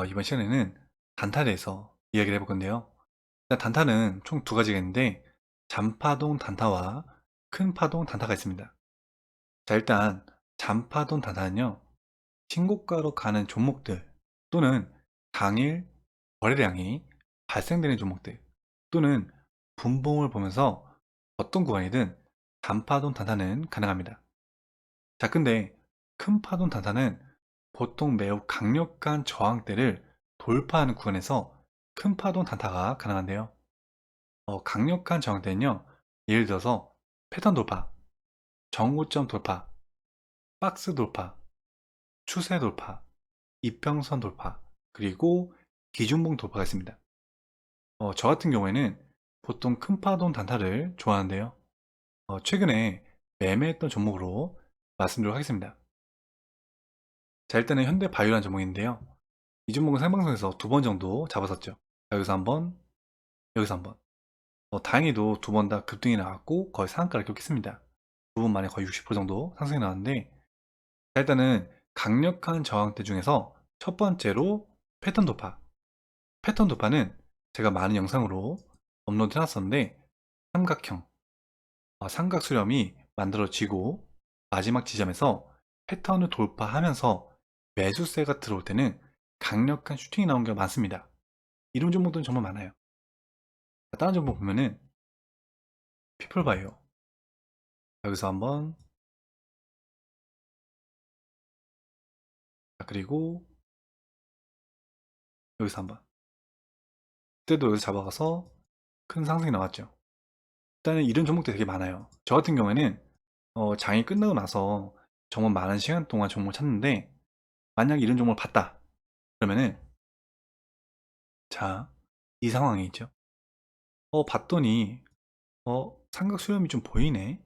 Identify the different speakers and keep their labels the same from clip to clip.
Speaker 1: 이번 시간에는 단타에 대해서 이야기를 해볼 건데요. 일단 단타는 총 두 가지가 있는데 잔파동 단타와 큰 파동 단타가 있습니다. 자, 일단 잔파동 단타는요, 신고가로 가는 종목들 또는 당일 거래량이 발생되는 종목들 또는 분봉을 보면서 어떤 구간이든 단파동 단타는 가능합니다. 자, 근데 큰 파동 단타는 보통 매우 강력한 저항대를 돌파하는 구간에서 큰 파동 단타가 가능한데요. 강력한 저항대는요, 예를 들어서 패턴 돌파, 정고점 돌파, 박스 돌파, 추세 돌파, 이평선 돌파, 그리고 기준봉 돌파가 있습니다. 저 같은 경우에는 보통 큰 파동 단타를 좋아하는데요. 최근에 매매했던 종목으로 말씀드리도록 하겠습니다. 자, 일단은 현대바이오라는 종목인데요. 이 종목은 생방송에서 두 번 정도 잡았었죠. 여기서 한번, 여기서 한번. 다행히도 두 번 다 급등이 나왔고 거의 상한가를 기록했습니다. 두 번 만에 거의 60% 정도 상승이 나왔는데, 자, 일단은 강력한 저항대 중에서 첫 번째로 패턴 돌파. 패턴 돌파는 제가 많은 영상으로 업로드 해놨었는데, 삼각형, 삼각 수렴이 만들어지고 마지막 지점에서 패턴을 돌파하면서 매수세가 들어올 때는 강력한 슈팅이 나온 경우가 많습니다. 이런 종목들은 정말 많아요. 다른 종목 보면은 피플바이오, 여기서 한번, 그리고 여기서 한번, 그때도 여기서 잡아가서 큰 상승이 나왔죠. 일단은 이런 종목들이 되게 많아요. 저 같은 경우에는 장이 끝나고 나서 정말 많은 시간 동안 종목을 찾는데, 만약 이런 종목을 봤다 그러면은, 자, 이 상황이 있죠. 봤더니 삼각 수렴이 좀 보이네.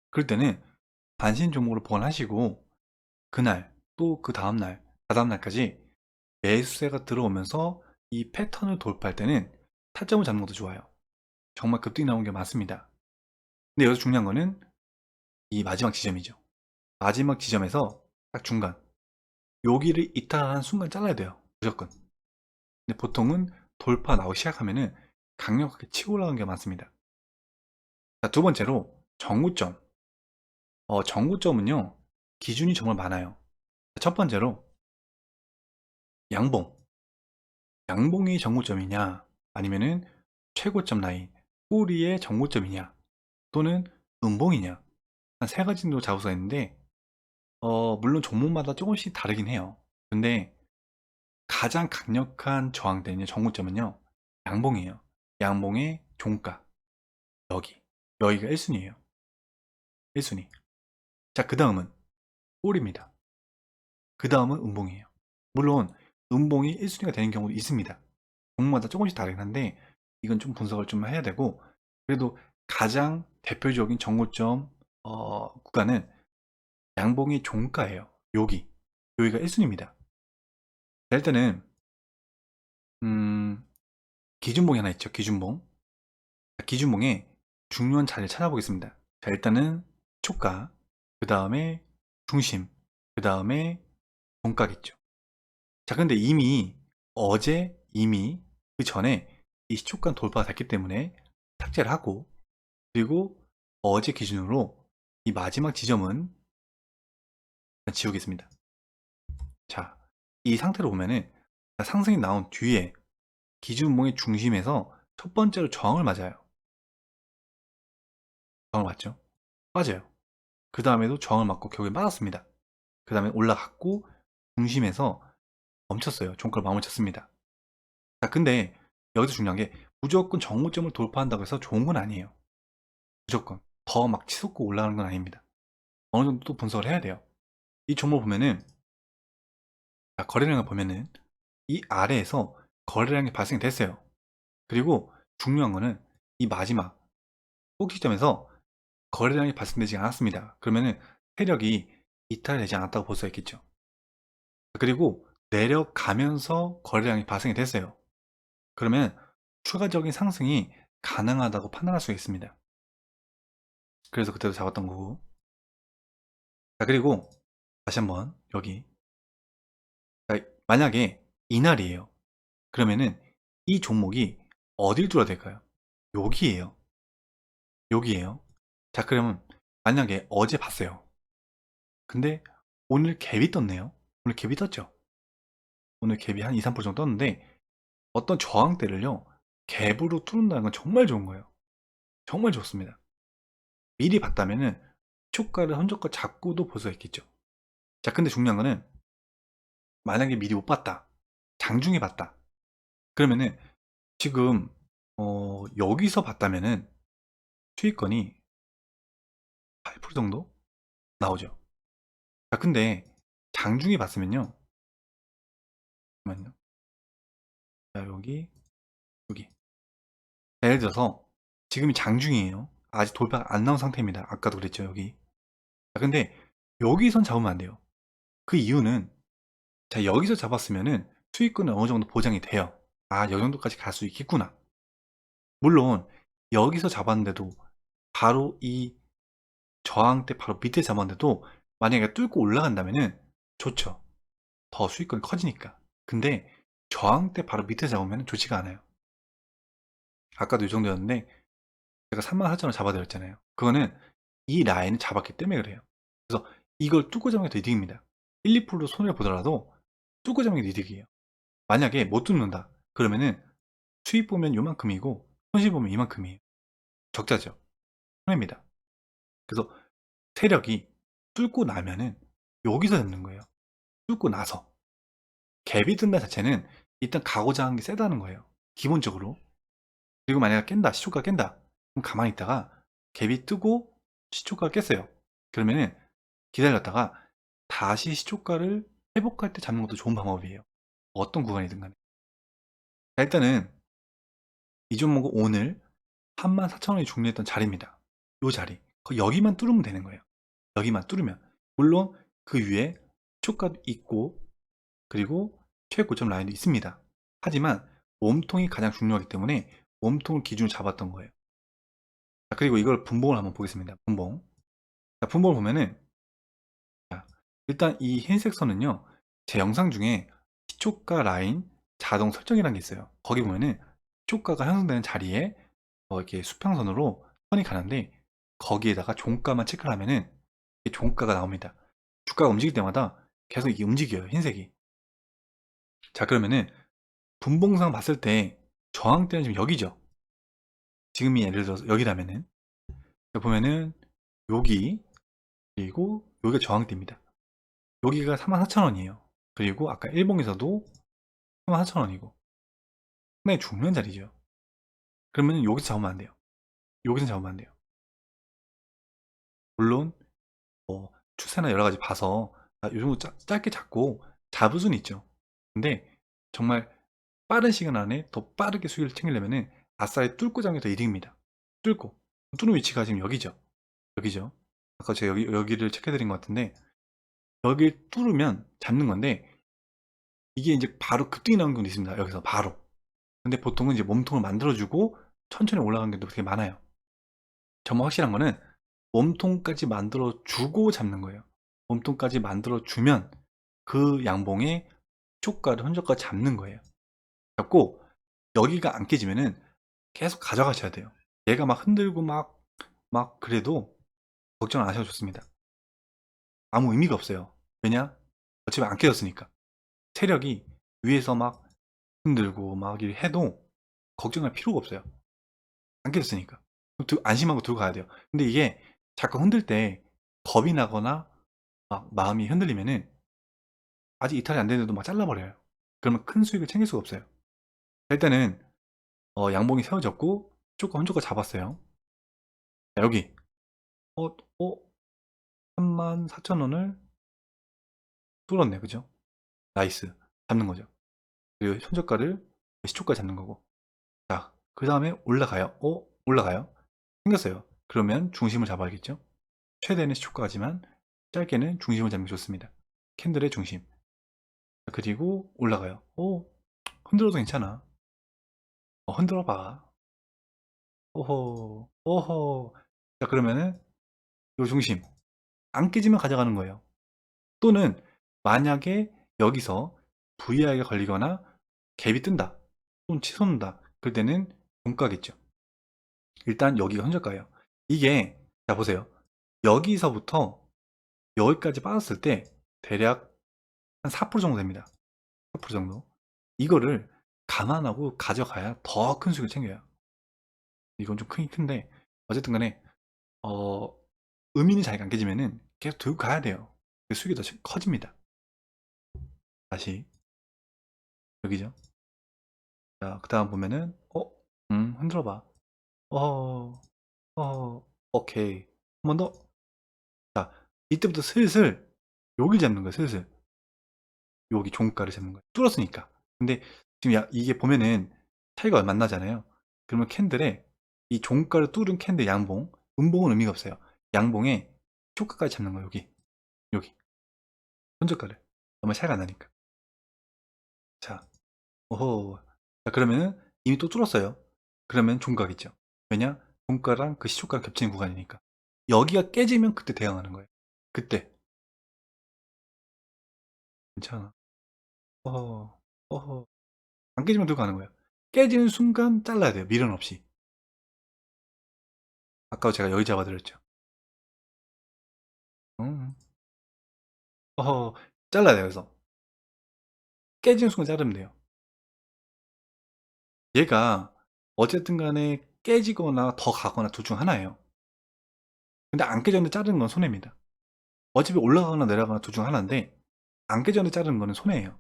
Speaker 1: 그럴 때는 반신 종목으로 보관하시고, 그날 또 그 다음날, 다다음 날까지 매수세가 들어오면서 이 패턴을 돌파할 때는 타점을 잡는 것도 좋아요. 정말 급등이 나오는 게 많습니다. 근데 여기서 중요한 거는 이 마지막 지점이죠. 마지막 지점에서 딱 중간, 여기를 이탈하는 순간 잘라야 돼요. 무조건. 근데 보통은 돌파 나오기 시작하면은 강력하게 치고 올라가는 게 많습니다. 자, 두 번째로 정구점. 정구점은요, 기준이 정말 많아요. 첫 번째로 양봉. 양봉이 정고점이냐, 아니면은 최고점 라인, 꼬리의 정고점이냐, 또는 음봉이냐, 한 세 가지 정도 잡을 수가 있는데, 물론 종목마다 조금씩 다르긴 해요. 근데 가장 강력한 저항대는 정고점은요, 양봉이에요. 양봉의 종가, 여기가 1순위예요. 1순위. 자, 그 다음은 꼬리입니다. 그 다음은 음봉이에요. 물론 음봉이 1순위가 되는 경우도 있습니다. 종목마다 조금씩 다르긴 한데, 이건 좀 분석을 좀 해야 되고, 그래도 가장 대표적인 정고점 구간은 양봉의 종가예요. 여기가 1순위입니다. 일단은 기준봉이 하나 있죠. 기준봉. 기준봉의 중요한 자리를 찾아보겠습니다. 자, 일단은 초가, 그 다음에 중심, 그 다음에 종가겠죠. 자, 근데 이미 그 전에 이 시초가 돌파가 됐기 때문에 삭제를 하고, 그리고 어제 기준으로 이 마지막 지점은 지우겠습니다. 자, 이 상태로 보면은 상승이 나온 뒤에 기준봉의 중심에서 첫 번째로 저항을 맞아요. 저항을 맞죠? 빠져요. 그 다음에도 저항을 맞고 결국에 빠졌습니다. 그 다음에 올라갔고 중심에서 멈췄어요. 종가를 마무리 쳤습니다. 자, 근데 여기서 중요한 게 무조건 정고점을 돌파한다고 해서 좋은 건 아니에요. 무조건 더 막 치솟고 올라가는 건 아닙니다. 어느 정도 또 분석을 해야 돼요. 이 종목 보면은, 거래량을 보면은 이 아래에서 거래량이 발생이 됐어요. 그리고 중요한 거는 이 마지막 꼭지점에서 거래량이 발생되지 않았습니다. 그러면은 세력이 이탈되지 않았다고 볼 수 있겠죠. 그리고 내려가면서 거래량이 발생이 됐어요. 그러면 추가적인 상승이 가능하다고 판단할 수 있습니다. 그래서 그때도 잡았던 거고. 자, 그리고 다시 한번 여기, 만약에 이날이에요. 그러면은 이 종목이 어딜 뚫어야 될까요? 여기에요. 여기에요. 자, 그러면 만약에 어제 봤어요. 근데 오늘 갭이 떴네요. 오늘 갭이 떴죠. 오늘 갭이 한 2, 3% 정도 떴는데 어떤 저항대를요, 갭으로 뚫는다는 건 정말 좋은 거예요. 정말 좋습니다. 미리 봤다면은 시초가를 흔적과 잡고도 볼 수가 있겠죠. 자, 근데 중요한 거는 만약에 미리 못 봤다. 장중에 봤다. 그러면은 지금 여기서 봤다면은 수익권이 8% 정도 나오죠. 자, 근데 장중에 봤으면요. 잠깐만요. 자, 여기. 자, 예를 들어서 지금이 장중이에요. 아직 돌파 안 나온 상태입니다. 아까도 그랬죠, 여기. 자, 근데 여기선 잡으면 안 돼요. 그 이유는, 자, 여기서 잡았으면은 수익권은 어느 정도 보장이 돼요. 아, 이 정도까지 갈 수 있겠구나. 물론 여기서 잡았는데도 바로 이 저항대 바로 밑에 잡았는데도 만약에 뚫고 올라간다면은 좋죠. 더 수익권이 커지니까. 근데 저항대 바로 밑에 잡으면 좋지가 않아요. 아까도 이 정도였는데 제가 34,000원 잡아드렸잖아요. 그거는 이 라인을 잡았기 때문에 그래요. 그래서 이걸 뚫고 잡는 게 더 이득입니다. 1, 2% 손해를 보더라도 뚫고 잡는 게 이득이에요. 만약에 못 뚫는다 그러면은 수익 보면 요만큼이고 손실 보면 이만큼이에요. 적자죠. 손해입니다. 그래서 세력이 뚫고 나면은 여기서 잡는 거예요. 뚫고 나서 갭이 뜬다 자체는 일단 가고자 하는 게 세다는 거예요. 기본적으로. 그리고 만약에 깬다, 시초가 깬다. 그럼 가만히 있다가 갭이 뜨고 시초가가 깼어요. 그러면은 기다렸다가 다시 시초가를 회복할 때 잡는 것도 좋은 방법이에요. 어떤 구간이든 간에. 자, 일단은 이 종목은 오늘 34,000원이 중요했던 자리입니다. 이 자리. 여기만 뚫으면 되는 거예요. 여기만 뚫으면. 물론 그 위에 시초가도 있고 그리고 최고점 라인도 있습니다. 하지만 몸통이 가장 중요하기 때문에 몸통을 기준으로 잡았던 거예요. 자, 그리고 이걸 분봉을 한번 보겠습니다. 분봉. 자, 분봉을 보면은 자, 일단 이 흰색 선은요, 제 영상 중에 시초가 라인 자동 설정이라는 게 있어요. 거기 보면은 시초가가 형성되는 자리에 이렇게 수평선으로 선이 가는데 거기에다가 종가만 체크를 하면은 종가가 나옵니다. 주가가 움직일 때마다 계속 이게 움직여요, 흰색이. 자, 그러면은 분봉상 봤을 때 저항대는 지금 여기죠. 지금이 예를 들어서 여기라면은 보면은 여기 그리고 여기가 저항대입니다. 여기가 44,000원이에요. 그리고 아까 일봉에서도 44,000원이고 상당히 중요한 자리죠. 그러면 여기서 잡으면 안 돼요. 여기서 잡으면 안 돼요. 물론 뭐 추세나 여러 가지 봐서 요 정도 짧게 잡고 잡을 수는 있죠. 근데 정말 빠른 시간 안에 더 빠르게 수익을 챙기려면은 아싸리 뚫고 잡는 게 더 이득입니다. 뚫는 위치가 지금 여기죠. 여기죠. 아까 제가 여기를 체크해 드린 것 같은데 여기 뚫으면 잡는 건데 이게 이제 바로 급등이 나오는 경우도 있습니다. 여기서 바로. 근데 보통은 이제 몸통을 만들어주고 천천히 올라가는 경우도 되게 많아요. 정말 확실한 거는 몸통까지 만들어주고 잡는 거예요. 몸통까지 만들어주면 그 양봉의 초가를 흔적과 잡는 거예요. 잡고 여기가 안 깨지면은 계속 가져가셔야 돼요. 얘가 막 흔들고 막 그래도 걱정 안 하셔도 좋습니다. 아무 의미가 없어요. 왜냐? 어차피 안 깨졌으니까. 세력이 위에서 막 흔들고 막 이렇게 해도 걱정할 필요가 없어요. 안 깨졌으니까. 안심하고 들고 가야 돼요. 근데 이게 자꾸 흔들 때 겁이 나거나 막 마음이 흔들리면은 아직 이탈이 안 됐는데도 막 잘라버려요. 그러면 큰 수익을 챙길 수가 없어요. 일단은 양봉이 세워졌고 조금 한쪽을 잡았어요. 자, 여기 34,000원을 뚫었네, 그죠? 나이스. 잡는 거죠. 그리고 손절가를 시초가 잡는 거고. 자, 그 다음에 올라가요. 올라가요. 생겼어요. 그러면 중심을 잡아야겠죠? 최대는 시초가지만 짧게는 중심을 잡는 게 좋습니다. 캔들의 중심. 그리고 올라가요. 흔들어도 괜찮아. 흔들어 봐. 오호. 자, 그러면은 요 중심 안 깨지면 가져가는 거예요. 또는 만약에 여기서 VI가 걸리거나 갭이 뜬다 또는 치솟는다 그럴 때는 종가겠죠. 일단 여기가 현저가예요. 이게 자 보세요. 여기서부터 여기까지 빠졌을 때 대략 한 4% 정도 됩니다. 4% 정도. 이거를 감안하고 가져가야 더 큰 수익을 챙겨요. 이건 좀 크긴 큰데 어쨌든 간에 의미는 자기가 안 깨지면은 계속 들고 가야 돼요. 수익이 더 커집니다. 다시 여기죠. 자, 그 다음 보면은 흔들어봐. 어, 오케이. 한 번 더. 자, 이때부터 슬슬 여기 잡는 거예요. 슬슬 여기 종가를 잡는 거예요. 뚫었으니까. 근데 지금 이게 보면은 차이가 얼마 안 나잖아요. 그러면 캔들에 이 종가를 뚫은 캔들 양봉, 음봉은 의미가 없어요. 양봉에 초가까지 잡는 거예요. 여기 현저가를 얼마 차이가 안 나니까. 자, 오호. 자, 그러면은 이미 또 뚫었어요. 그러면 종가겠죠. 왜냐? 종가랑 그 시초가랑 겹치는 구간이니까. 여기가 깨지면 그때 대응하는 거예요. 그때. 괜찮아. 어허, 어허. 안 깨지면 들고 가는 거예요. 깨지는 순간 잘라야 돼요. 미련 없이. 아까 제가 여기 잡아드렸죠. 음. 어허, 잘라야 돼요. 그래서. 깨지는 순간 자르면 돼요. 얘가 어쨌든 간에 깨지거나 더 가거나 둘 중 하나예요. 근데 안 깨졌는데 자르는 건 손해입니다. 어차피 올라가거나 내려가거나 둘 중 하나인데 안 깨졌는데 자르는 거는 손해예요.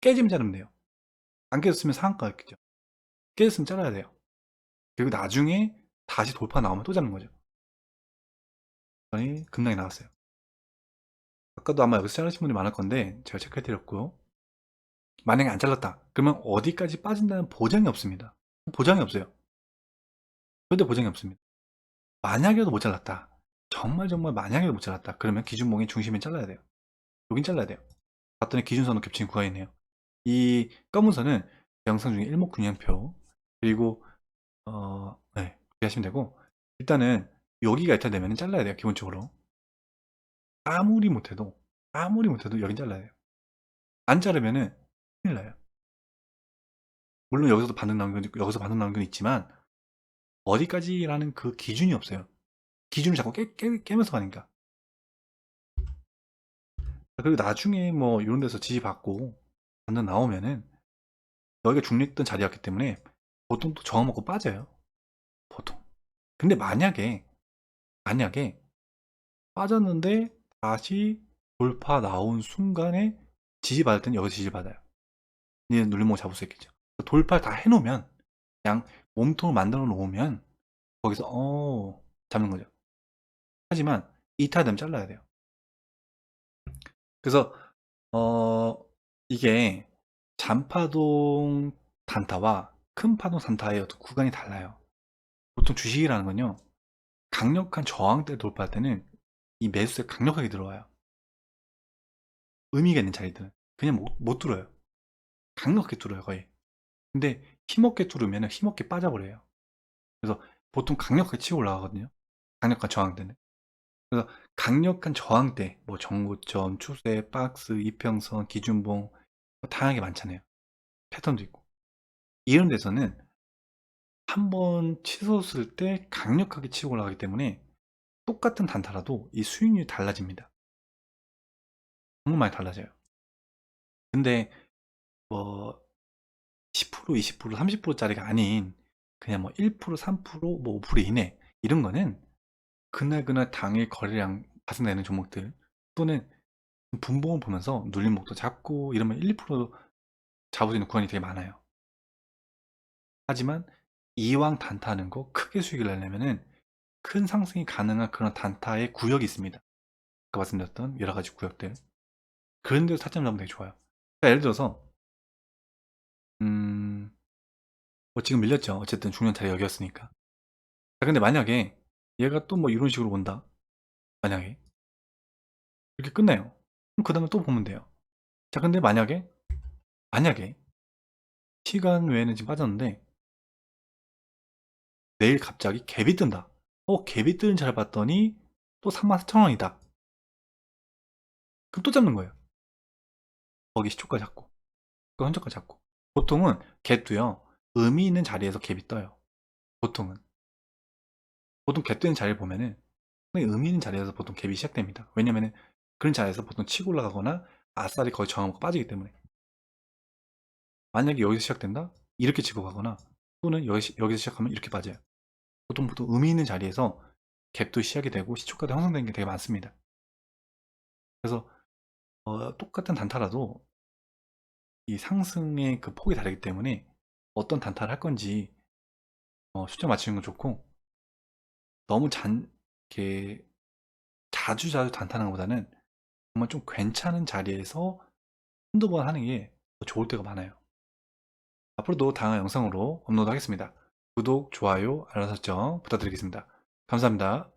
Speaker 1: 깨지면 자르면 돼요. 안 깨졌으면 상한가겠죠. 깨졌으면 잘라야 돼요. 그리고 나중에 다시 돌파 나오면 또 잡는 거죠. 그랬더니 급락이 나왔어요. 아까도 아마 여기서 자르신 분이 많을 건데 제가 체크해 드렸고요. 만약에 안 잘랐다 그러면 어디까지 빠진다는 보장이 없습니다. 보장이 없어요. 절대 보장이 없습니다. 만약에도 못 잘랐다 정말 만약에도 못 잘랐다 그러면 기준봉의 중심을 잘라야 돼요. 여긴 잘라야 돼요. 봤더니 기준선은 겹치는 구간이네요. 이 검은 선은 영상 중에 일목균형표 그리고 네, 그렇게 하시면 되고 일단은 여기가 이탈되면 잘라야 돼요. 기본적으로 아무리 못해도 여긴 잘라야 돼요. 안 자르면은 큰일 나요. 물론 여기서도 반등 나오는 건 여기서 반등 나오는 건 있지만 어디까지라는 그 기준이 없어요. 기준을 자꾸 깨면서 가니까. 그리고 나중에 뭐 이런 데서 지지받고 반등 나오면은 여기가 중립된 자리였기 때문에 보통 또 저항 먹고 빠져요. 보통. 근데 만약에 빠졌는데 다시 돌파 나온 순간에 지지받을 때는 여기서 지지받아요. 얘는 눌림목 잡을 수 있겠죠. 돌파 다 해놓으면 그냥 몸통을 만들어 놓으면 거기서 잡는 거죠. 하지만 이탈되면 잘라야 돼요. 그래서 이게 잔파동 단타와 큰 파동 단타의 어떤 구간이 달라요. 보통 주식이라는 건요. 강력한 저항대 돌파할 때는 이 매수세가 강력하게 들어와요. 의미가 있는 자리들은 그냥 못 뚫어요. 강력하게 뚫어요 거의. 근데 힘없게 뚫으면 힘없게 빠져버려요. 그래서 보통 강력하게 치고 올라가거든요. 강력한 저항대는. 그래서 강력한 저항대, 뭐 정고점, 추세, 박스, 이평선, 기준봉 뭐 다양하게 많잖아요. 패턴도 있고. 이런 데서는 한번 치솟을 때 강력하게 치고 올라가기 때문에 똑같은 단타라도 이 수익률이 달라집니다. 정말 많이 달라져요. 근데 뭐 10%, 20%, 30%짜리가 아닌 그냥 뭐 1%, 3%, 뭐 5% 이내 이런 거는 그날 당일 거래량 발생되는 종목들 또는 분봉을 보면서 눌림목도 잡고 이러면 1, 2% 잡을 수 있는 구간이 되게 많아요. 하지만 이왕 단타하는 거 크게 수익을 내려면은 큰 상승이 가능한 그런 단타의 구역이 있습니다. 아까 말씀드렸던 여러 가지 구역들. 그런 데서 타점 잡으면 되게 좋아요. 그러니까 예를 들어서 뭐 지금 밀렸죠. 어쨌든 중요한 자리 여기였으니까. 자, 근데 만약에 얘가 또 뭐 이런 식으로 온다. 만약에 이렇게 끝나요. 그럼 그 다음에 또 보면 돼요. 자, 근데 만약에 시간 외에는 지금 빠졌는데 내일 갑자기 갭이 뜬다. 갭이 뜨는 잘 봤더니 또 34,000원이다. 그럼 또 잡는 거예요. 거기 시초가 잡고. 그 흔적까지 잡고. 보통은 갭도요, 의미 있는 자리에서 갭이 떠요. 보통은. 보통 갭 되는 자리를 보면은 상당히 의미 있는 자리에서 보통 갭이 시작됩니다. 왜냐면은 그런 자리에서 보통 치고 올라가거나 아싸리 거의 저항하고 빠지기 때문에. 만약에 여기서 시작된다? 이렇게 치고 가거나 또는 여기서 시작하면 이렇게 빠져요. 보통 의미 있는 자리에서 갭도 시작이 되고 시초가도 형성되는 게 되게 많습니다. 그래서 똑같은 단타라도 이 상승의 그 폭이 다르기 때문에 어떤 단타를 할 건지 숫자 맞추는 건 좋고, 너무 이렇게 자주 단타하는 것보다는 정말 좀 괜찮은 자리에서 한두 번 하는 게 더 좋을 때가 많아요. 앞으로도 다양한 영상으로 업로드 하겠습니다. 구독, 좋아요, 알람 설정 부탁드리겠습니다. 감사합니다.